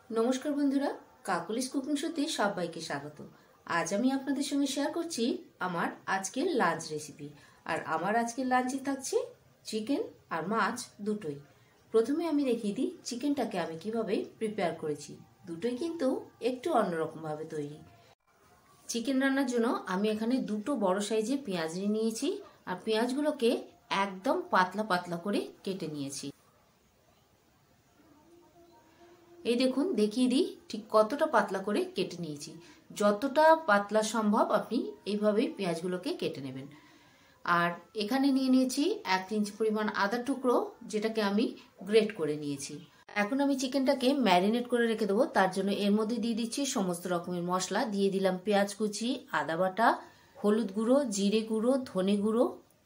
নমস্কার বন্ধুরা, কাকলিস কুকিং শোতে সবাইকে স্বাগত। আজ আমি আপনাদের সঙ্গে শেয়ার করছি আমার আজকের লাঞ্চ রেসিপি। আর আমার আজকের লাঞ্চে থাকছে চিকেন আর মাছ দুটোই। প্রথমে আমি দেখিয়ে দিই চিকেনটাকে আমি কিভাবে প্রিপেয়ার করেছি। দুটোই কিন্তু একটু অন্যরকম ভাবে তৈরি। চিকেন রান্নার জন্য আমি এখানে দুটো বড় সাইজের পেঁয়াজ নিয়েছি আর পেঁয়াজগুলোকে একদম পাতলা পাতলা করে কেটে নিয়েছি। এই দেখুন, দেখিয়ে দিই ঠিক কতটা পাতলা করে কেটে নিয়েছি। যতটা পাতলা সম্ভব আপনি এইভাবেই পেঁয়াজগুলোকে কেটে নেবেন। আর এখানে নিয়ে নিয়েছি 1 ইঞ্চি পরিমাণ আদা টুকরো, যেটাকে আমি গ্রেট করে নিয়েছি। এখন আমি চিকেনটাকে ম্যারিনেট করে রেখে দেবো। তার জন্য এর মধ্যে দিয়ে দিচ্ছি সমস্ত রকমের মশলা। দিয়ে দিলাম পেঁয়াজ কুচি, আদা বাটা, হলুদ গুঁড়ো, জিরে গুঁড়ো, ধনে গুঁড়ো,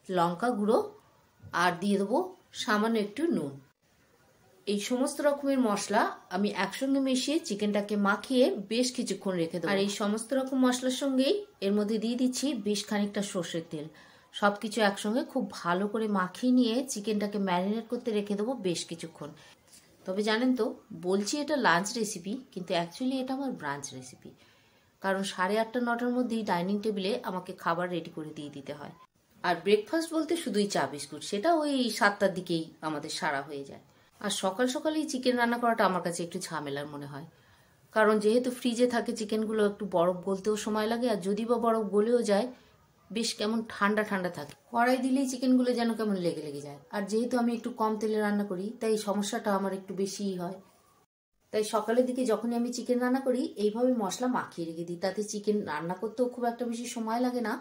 লঙ্কা গুঁড়ো আর দিয়ে দেবো সামান্য একটু নুন। এই সমস্ত রকমের মশলা আমি একসঙ্গে মিশিয়ে চিকেনটাকে মাখিয়ে বেশ কিছুক্ষণ রেখে দেবো। আর এই সমস্ত রকম মশলার সঙ্গেই এর মধ্যে দিয়ে দিচ্ছি বেশ খানিকটা সর্ষের তেল। সবকিছু একসঙ্গে খুব ভালো করে মাখিয়ে নিয়ে চিকেনটাকে ম্যারিনেট করতে রেখে দেবো বেশ কিছুক্ষণ। তবে জানেন তো, বলছি এটা লাঞ্চ রেসিপি, কিন্তু অ্যাকচুয়ালি এটা আমার ব্রাঞ্চ রেসিপি। কারণ 8:30 9টার মধ্যেই ডাইনিং টেবিলে আমাকে খাবার রেডি করে দিয়ে দিতে হয়। আর ব্রেকফাস্ট বলতে শুধুই চা বিস্কুট, সেটা ওই 7টার দিকেই আমাদের সারা হয়ে যায়। আর সকাল সকালেই চিকেন রান্না করাটা আমার কাছে একটু ঝামেলার মনে হয়। কারণ যেহেতু ফ্রিজে থাকে চিকেনগুলো, একটু বরফ গলতেও সময় লাগে। আর যদি বা বরফ গলেও যায়, বেশ কেমন ঠান্ডা ঠান্ডা থাকে। কড়াই দিলেই চিকেনগুলো যেন কেমন লেগে লেগে যায়। আর যেহেতু আমি একটু কম তেলে রান্না করি, তাই সমস্যাটা আমার একটু বেশিই হয়। তাই সকালের দিকে যখনই আমি চিকেন রান্না করি, এইভাবে মশলা মাখিয়ে রেখে দিই। তাতে চিকেন রান্না করতেও খুব একটা বেশি সময় লাগে না।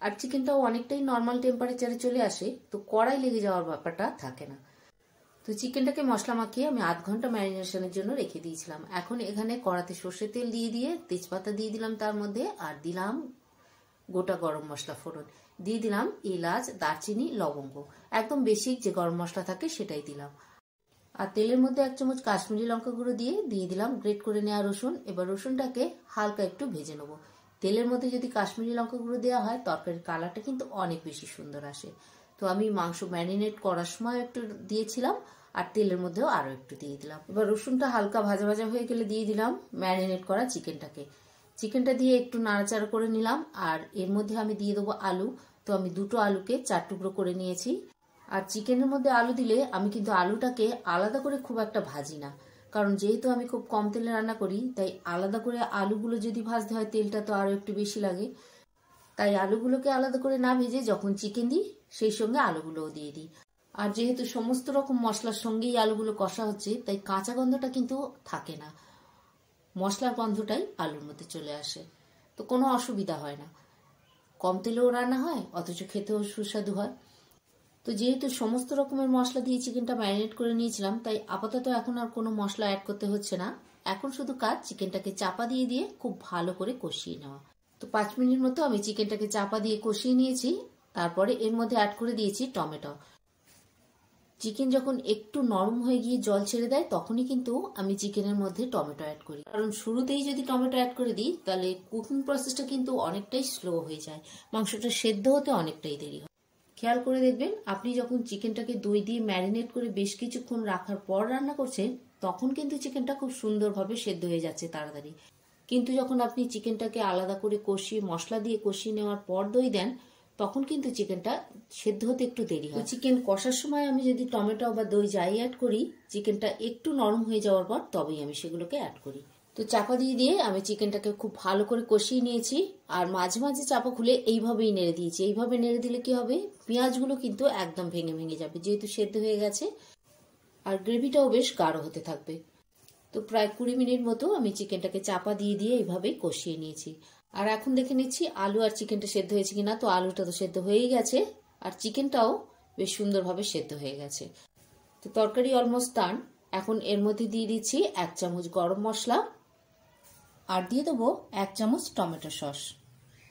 আর চিকেনটাও অনেকটাই নর্মাল টেম্পারেচারে চলে আসে, তো কড়াই লেগে যাওয়ার ব্যাপারটা থাকে না। তো চিকেনটাকে মশলা মাখিয়ে আমি 8 ঘন্টা ম্যারিনেশনের জন্য রেখে দিয়েছিলাম। এখন এখানে কড়াতে সর্ষের তেল দিয়ে তেজপাতা দিয়ে দিলাম তার মধ্যে, আর দিলাম গোটা গরম মশলা ফোড়ন, দিয়ে দিলাম এলাচ, দারচিনি, লবঙ্গ। একদম বেসিক যে গরম মশলা থাকে সেটাই দিলাম। আর তেলের মধ্যে 1 চামচ কাশ্মীরি লঙ্কা গুঁড়ো দিয়ে দিলাম গ্রেট করে নেওয়া রসুন। এবার রসুনটাকে হালকা একটু ভেজে নেবো। তেলের মধ্যে যদি কাশ্মীরি লঙ্কা গুঁড়ো দেওয়া হয়, তরকারির কালারটা কিন্তু অনেক বেশি সুন্দর আসে। তো আমি মাংস ম্যারিনেট করার সময় একটু দিয়েছিলাম, আর তেলের মধ্যেও আরো একটু দিয়ে দিলাম। এবার রসুনটা হালকা ভাজা ভাজা হয়ে গেলে দিয়ে দিলাম ম্যারিনেট করা চিকেনটা দিয়ে একটু নাড়াচাড়া করে নিলাম। আর এর মধ্যে আমি দিয়ে দেবো আলু। তো আমি দুটো আলুকে 4 টুকরো করে নিয়েছি। আর চিকেনের মধ্যে আলু দিলে আমি কিন্তু আলুটাকে আলাদা করে খুব একটা ভাজি না, কারণ যেহেতু আমি খুব কম তেলে রান্না করি, তাই আলাদা করে আলুগুলো যদি ভাজতে হয় তেলটা তো আরো একটু বেশি লাগে। তাই আলুগুলোকে আলাদা করে না ভেজে যখন চিকেন দিই, সেই সঙ্গে আলুগুলোও দিয়ে দিই। আর যেহেতু সমস্ত রকম মশলার সঙ্গেই আলুগুলো কষা হচ্ছে, তাই কাঁচা গন্ধটা কিন্তু থাকে না, মশলার গন্ধটাই আলুর মধ্যে চলে আসে। তো কোনো অসুবিধা হয় না, কম তেলেও রান্না হয়, অথচ খেতেও সুস্বাদু হয়। তো যেহেতু সমস্ত রকমের মশলা দিয়ে চিকেনটা ম্যারিনেট করে নিয়েছিলাম, তাই আপাতত এখন আর কোনো মশলা অ্যাড করতে হচ্ছে না। এখন শুধু কাজ চিকেনটাকে চাপা দিয়ে খুব ভালো করে কষিয়ে নেওয়া। তো 5 মিনিট মতো আমি চিকেনটাকে চাপা দিয়ে কষিয়ে নিয়েছি। তারপরে এর মধ্যে অ্যাড করে দিয়েছি টমেটো। চিকেন যখন একটু নরম হয়ে গিয়ে জল ছেড়ে দেয়, তখনই কিন্তু আমি চিকেনের মধ্যে টমেটো অ্যাড করি। কারণ শুরুতেই যদি টমেটো অ্যাড করে দিই, তাহলে কুকিং প্রসেসটা কিন্তু অনেকটাই স্লো হয়ে যায়, মাংসটা সেদ্ধ হতে অনেকটাই দেরি হয়। খেয়াল করে দেখবেন, আপনি যখন চিকেনটাকে দই দিয়ে ম্যারিনেট করে বেশ কিছুক্ষণ রাখার পর রান্না করছেন, তখন কিন্তু চিকেনটা খুব সুন্দরভাবে সেদ্ধ হয়ে যাচ্ছে তাড়াতাড়ি। কিন্তু যখন আপনি চিকেনটাকে আলাদা করে কষিয়ে মশলা দিয়ে কষিয়ে নেওয়ার পর দই দেন, তখন কিন্তু চিকেনটা সেদ্ধ হতে একটু দেরি হয়। চিকেন কষার সময় আমি যদি টমেটো বা দই যাই অ্যাড করি, চিকেনটা একটু নরম হয়ে যাওয়ার পর তবেই আমি সেগুলোকে অ্যাড করি। তো চাপা দিয়ে আমি চিকেনটাকে খুব ভালো করে কষিয়ে নিয়েছি। আর মাঝে মাঝে চাপা খুলে এইভাবেই নেড়ে দিয়েছি। এইভাবে নেড়ে দিলে কি হবে, পেঁয়াজগুলো কিন্তু একদম ভেঙে ভেঙে যাবে, যেহেতু সেদ্ধ হয়ে গেছে। আর গ্রেভিটাও বেশ গাঢ় হতে থাকবে। তো প্রায় 20 মিনিট মতো আমি চিকেনটাকে চাপা দিয়ে এইভাবেই কষিয়ে নিয়েছি। আর এখন দেখে নিচ্ছি আলু আর চিকেনটা সেদ্ধ হয়েছে কিনা। তো আলুটা তো সেদ্ধ হয়েই গেছে, আর চিকেনটাও বেশ সুন্দরভাবে সেদ্ধ হয়ে গেছে। তো তরকারি অলমোস্ট ডান। এখন এর মধ্যে দিয়ে দিচ্ছি 1 চামচ গরম মশলা, আর দিয়ে দেবো 1 চামচ টমেটো সস।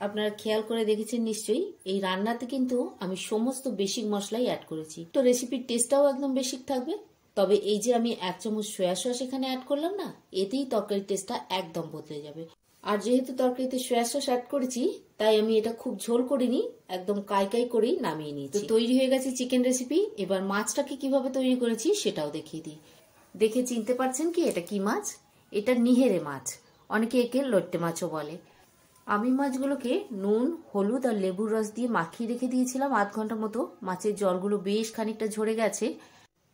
আপনারা খেয়াল করে দেখেছেন নিশ্চয়ই, এই রান্নাতে কিন্তু আমি সমস্ত বেসিক মশলাই অ্যাড করেছি। তো রেসিপির টেস্টটাও একদম বেসিক থাকবে। তবে এই যে আমি 1 চামচ সয়া সস এখানে অ্যাড করলাম না, এতেই তরকারির টেস্টটা একদম বদলে যাবে। আর যেহেতু তরকারিতে সয়া সস অ্যাড করেছি, তাই আমি এটা খুব ঝোল করিনি, একদম কাই করেই নামিয়ে নিয়েছি। তৈরি হয়ে গেছে চিকেন রেসিপি। এবার মাছটাকে কিভাবে তৈরি করেছি সেটাও দেখিয়ে দিই। দেখে চিনতে পারছেন কি এটা কি মাছ? এটা নিহেরে মাছ, অনেকে একে লট্টে মাছও বলে। আমি মাছগুলোকে নুন, হলুদ আর লেবুর রস দিয়ে মাখিয়ে রেখে দিয়েছিলাম আধ ঘন্টা মতো। মাছের জলগুলো বেশ খানিকটা ঝরে গেছে।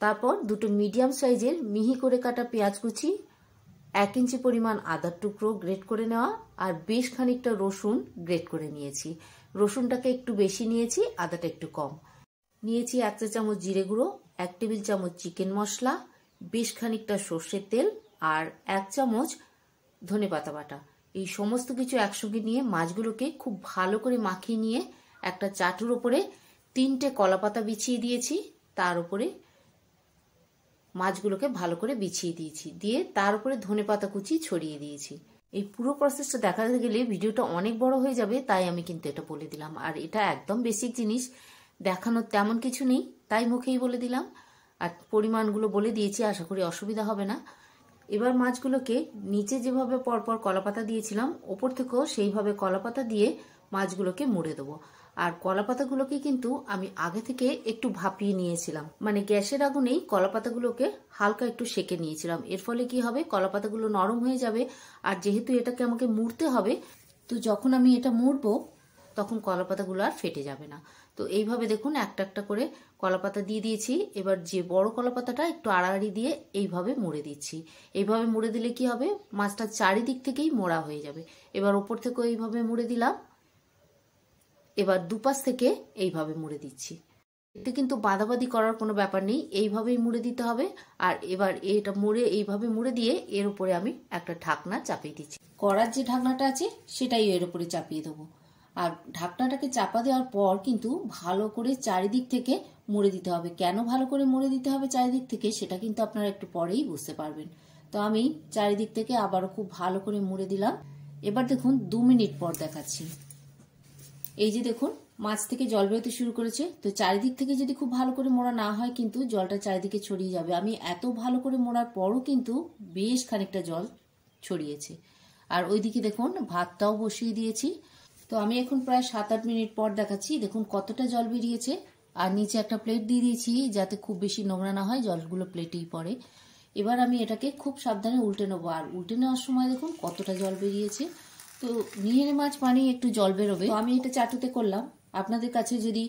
তারপর দুটো মিডিয়াম সাইজের মিহি করে কাটা পেঁয়াজ কুচি, 1 ইঞ্চি পরিমাণ আদার টুকরো গ্রেট করে নেওয়া, আর বেশ খানিকটা রসুন গ্রেট করে নিয়েছি। রসুনটাকে একটু বেশি নিয়েছি, আদাটা একটু কম নিয়েছি। 1 চা চামচ জিরে গুঁড়ো, 1 টেবিল চামচ চিকেন মশলা, বেশ খানিকটা সর্ষের তেল আর 1 চামচ ধনেপাতা বাটা। এই সমস্ত কিছু একসঙ্গে নিয়ে মাছগুলোকে খুব ভালো করে মাখিয়ে নিয়ে একটা চাটুর ওপরে 3টে কলাপাতা বিছিয়ে দিয়েছি। তার উপরে মাছগুলোকে ভালো করে বিছিয়ে দিয়েছি, দিয়ে তার উপরে ধনেপাতা কুচি ছড়িয়ে দিয়েছি। এই পুরো প্রসেসটা দেখাতে গেলে ভিডিওটা অনেক বড় হয়ে যাবে, তাই আমি কিন্তু এটা বলে দিলাম। আর এটা একদম বেসিক জিনিস, দেখানোর তেমন কিছু নেই, তাই মুখেই বলে দিলাম। আর পরিমাণগুলো বলে দিয়েছি, আশা করি অসুবিধা হবে না। এবার মাছগুলোকে নিচে যেভাবে পরপর কলাপাতা দিয়েছিলাম, ওপর থেকেও সেইভাবে কলাপাতা দিয়ে মাছগুলোকে মুড়ে দেবো। আর কলাপাতাগুলোকে কিন্তু আমি আগে থেকে একটু ভাপিয়ে নিয়েছিলাম, মানে গ্যাসের আগুনেই কলাপাতাগুলোকে হালকা একটু সেকে নিয়েছিলাম। এর ফলে কি হবে, কলাপাতাগুলো নরম হয়ে যাবে। আর যেহেতু এটাকে আমাকে মুড়তে হবে, তো যখন আমি এটা মুড়বো তখন কলাপাতাগুলো আর ফেটে যাবে না। তো এইভাবে দেখুন একটা একটা করে কলাপাতা দিয়ে দিয়েছি। এবার যে বড় কলাপাতাটা একটু আড়াআড়ি দিয়ে এইভাবে মুড়ে দিচ্ছি। এইভাবে মুড়ে দিলে কি হবে, মাছটা চারিদিক থেকেই মোড়া হয়ে যাবে। এবার ওপর থেকেও এইভাবে মুড়ে দিলাম। এবার দুপাশ থেকে এইভাবে মুড়ে দিচ্ছি। এতে কিন্তু বাঁধাবাঁধি করার কোনো ব্যাপার নেই, এইভাবেই মুড়ে দিতে হবে। আর এবার এটা মুড়ে এইভাবে মুড়ে দিয়ে এর উপরে আমি একটা ঢাকনা চাপিয়ে দিচ্ছি। কড়ার যে ঢাকনাটা আছে সেটাই এর উপরে চাপিয়ে দেবো। আর ঢাকনাটাকে চাপা দেওয়ার পর কিন্তু ভালো করে চারিদিক থেকে মুড়ে দিতে হবে। কেন ভালো করে মুড়ে দিতে হবে চারিদিক থেকে, সেটা কিন্তু আপনারা একটু পরেই বুঝতে পারবেন। তো আমি চারিদিক থেকে আবারও খুব ভালো করে মুড়ে দিলাম। এবার দেখুন 2 মিনিট পর দেখাচ্ছি। এই যে দেখুন মাছ থেকে জল বেরোতে শুরু করেছে। তো চারিদিক থেকে যদি খুব ভালো করে মোড়া না হয় কিন্তু জলটা চারিদিকে ছড়িয়ে যাবে। আমি এত ভালো করে মোড়ার পরও কিন্তু বেশ খানিকটা জল ছড়িয়েছে। আর ওইদিকে দেখুন ভাতটাও বসিয়ে দিয়েছি। তো আমি এখন প্রায় 7-8 মিনিট পর দেখাচ্ছি। দেখুন কতটা জল বেরিয়েছে। আর নিচে একটা প্লেট দিয়ে দিয়েছি যাতে খুব বেশি নোংরা না হয়, জলগুলো প্লেটেই পড়ে। এবার আমি এটাকে খুব সাবধানে উল্টে নেবো। আর উল্টে নেওয়ার সময় দেখুন কতটা জল বেরিয়েছে। তো নিহেরে মাছ মানেই একটু জল বেরোবে। তো আমি এটা চাটুতে করলাম। আপনাদের কাছে যদি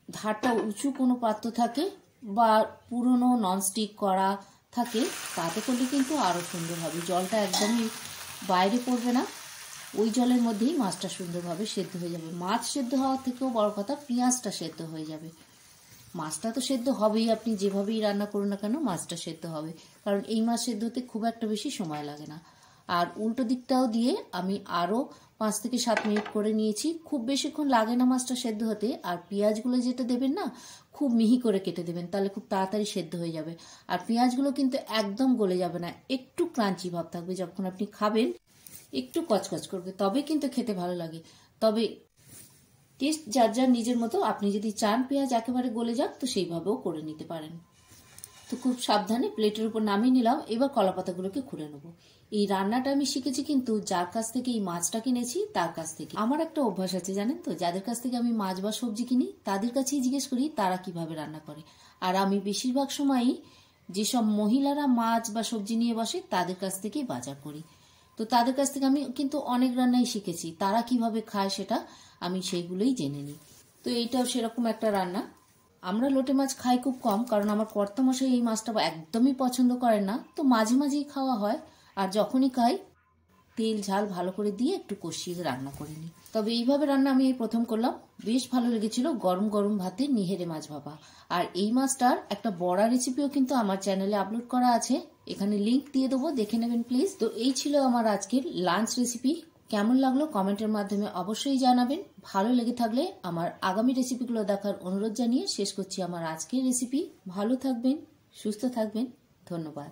ধারটা উঁচু কোনো পাত্র থাকে বা পুরনো ননস্টিক করা থাকে, তাতে করলে কিন্তু আরো সুন্দর হবে। জলটা একদমই বাইরে পড়বে না, ওই জলের মধ্যেই মাছটা সুন্দরভাবে সেদ্ধ হয়ে যাবে। মাছ সেদ্ধ হওয়ার থেকেও বড় কথা, পেঁয়াজটা সেদ্ধ হয়ে যাবে। মাছটা তো সেদ্ধ হবেই, আপনি যেভাবেই রান্না করুন না কেন মাছটা সেদ্ধ হবে, কারণ এই মাছ সেদ্ধ হতে খুব একটা বেশি সময় লাগে না। আর উল্টো দিকটাও দিয়ে আমি আরো 5 থেকে 7 মিনিট করে নিয়েছি। খুব বেশিক্ষণ লাগে না মাছটা সেদ্ধ হতে। আর পেঁয়াজগুলো যেটা দেবেন না, খুব মিহি করে কেটে দেবেন, তাহলে খুব তাড়াতাড়ি সেদ্ধ হয়ে যাবে। আর পেঁয়াজগুলো কিন্তু একদম গলে যাবে না, একটু ক্রাঞ্চি ভাব থাকবে। যখন আপনি খাবেন একটু কচকচ করবে, তবে কিন্তু খেতে ভালো লাগে। তবে টেস্ট যার যার নিজের মতো। আপনি যদি চান পেঁয়াজ একেবারে গলে যাক তো সেইভাবেও করে নিতে পারেন। তো খুব সাবধানে প্লেটের উপর নামিয়ে নিলাম। এবার কলাপাতাগুলোকে খুলে নেবো। এই রান্নাটা আমি শিখেছি কিন্তু যার কাছ থেকে এই মাছটা কিনেছি তার কাছ থেকে। আমার একটা অভ্যাস আছে জানেন তো, যাদের কাছ থেকে আমি মাছ বা সবজি কিনি তাদের কাছেই জিজ্ঞেস করি তারা কিভাবে রান্না করে। আর আমি বেশিরভাগ সময়ই যেসব মহিলারা মাছ বা সবজি নিয়ে বসে তাদের কাছ থেকেই বাজার করি। তো তাদের কাছ থেকে আমি কিন্তু অনেক রান্নাই শিখেছি। তারা কিভাবে খায় সেটা আমি সেইগুলোই জেনে নিই। তো এইটাও সেরকম একটা রান্না। আমরা লোটে মাছ খাই খুব কম, কারণ আমার কর্তামশাই এই মাছটা একদমই পছন্দ করেন না। তো মাঝে মাঝেই খাওয়া হয়। আর যখনই খাই তেল ঝাল ভালো করে দিয়ে একটু কষিয়ে রান্না করে নিই। তবে এইভাবে রান্না আমি এই প্রথম করলাম, বেশ ভালো লেগেছিল। গরম গরম ভাতে নিহেরে মাছ ভাপা। আর এই মাছটার একটা বড়া রেসিপিও কিন্তু আমার চ্যানেলে আপলোড করা আছে, এখানে লিংক দিয়ে দেবো, দেখে নেবেন প্লিজ। তো এই ছিল আমার আজকের লাঞ্চ রেসিপি। কেমন লাগলো কমেন্টের মাধ্যমে অবশ্যই জানাবেন। ভালো লেগে থাকলে আমার আগামী রেসিপিগুলো দেখার অনুরোধ জানিয়ে শেষ করছি আমার আজকের রেসিপি। ভালো থাকবেন, সুস্থ থাকবেন, ধন্যবাদ।